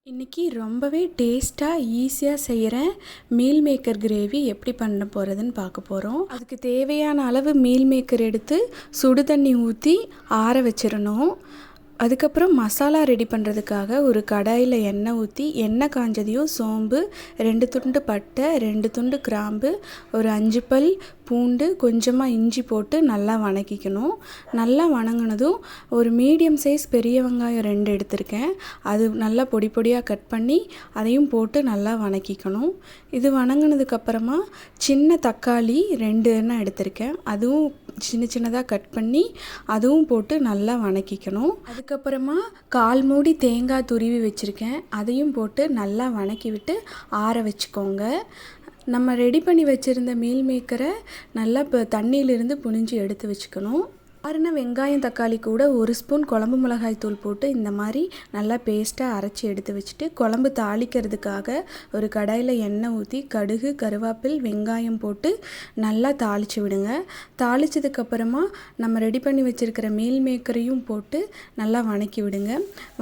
இன்றைக்கி ரொம்பவே டேஸ்ட்டாக ஈஸியாக செய்கிற மீல் மேக்கர் கிரேவி எப்படி பண்ண போகிறதுன்னு பார்க்க போகிறோம். அதுக்கு தேவையான அளவு மீல் மேக்கர் எடுத்து சுடு தண்ணி ஊற்றி ஆற வச்சிடணும். அதுக்கப்புறம் மசாலா ரெடி பண்ணுறதுக்காக ஒரு கடாயில் எண்ணெய் ஊற்றி எண்ணெய் காஞ்சதையும் சோம்பு, 2 துண்டு பட்டை, 2 துண்டு கிராம்பு, ஒரு 5 பல் பூண்டு, கொஞ்சமாக இஞ்சி போட்டு நல்லா வணக்கிக்கணும். நல்லா வணங்கினதும் ஒரு மீடியம் சைஸ் பெரிய வெங்காயம் 2 எடுத்திருக்கேன். அது நல்லா பொடி பொடியாக கட் பண்ணி அதையும் போட்டு நல்லா வணக்கிக்கணும். இது வணங்கினதுக்கப்புறமா சின்ன தக்காளி 2 எண்ணெய் எடுத்திருக்கேன். அதுவும் சின்ன சின்னதாக கட் பண்ணி அதுவும் போட்டு நல்லா வணக்கிக்கணும். அதுக்கப்புறமா 1/4 மூடி தேங்காய் துருவி வச்சுருக்கேன். அதையும் போட்டு நல்லா வணக்கி விட்டு ஆற வச்சுக்கோங்க. நம்ம ரெடி பண்ணி வச்சுருந்த மீல் மேக்கரை நல்லா இப்போ தண்ணியிலிருந்து புழிஞ்சு எடுத்து வச்சுக்கணும். ஆறின வெங்காயம் தக்காளி கூட 1 ஸ்பூன் குழம்பு மிளகாய் தூள் போட்டு இந்த மாதிரி நல்லா பேஸ்ட்டாக அரைச்சி எடுத்து வச்சுட்டு குழம்பு தாளிக்கிறதுக்காக ஒரு கடாயில் எண்ணெய் ஊற்றி கடுகு, கருவேப்பில், வெங்காயம் போட்டு நல்லா தாளித்து விடுங்க. தாளித்ததுக்கப்புறமா நம்ம ரெடி பண்ணி வச்சுருக்கிற மீல் மேக்கரையும் போட்டு நல்லா வணக்கி விடுங்க.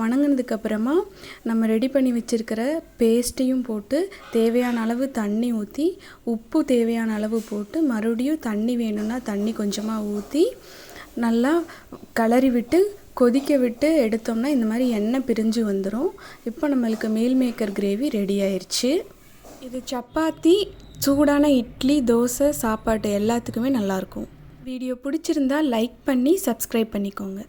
வணங்கினதுக்கப்புறமா நம்ம ரெடி பண்ணி வச்சுருக்கிற பேஸ்ட்டையும் போட்டு தேவையான அளவு தண்ணி ஊற்றி உப்பு தேவையான அளவு போட்டு மறுபடியும் தண்ணி வேணும்னா தண்ணி கொஞ்சமாக ஊற்றி நல்லா கிளறி விட்டு கொதிக்க விட்டு எடுத்தோம்னா இந்த மாதிரி எண்ணெய் பிரிஞ்சு வந்துடும். இப்போ நம்மளுக்கு மீல் மேக்கர் கிரேவி ரெடி ஆயிடுச்சு. இது சப்பாத்தி, சூடான இட்லி, தோசை, சாப்பாட்டு எல்லாத்துக்குமே நல்லாயிருக்கும். வீடியோ பிடிச்சிருந்தா லைக் பண்ணி சப்ஸ்கிரைப் பண்ணிக்கோங்க.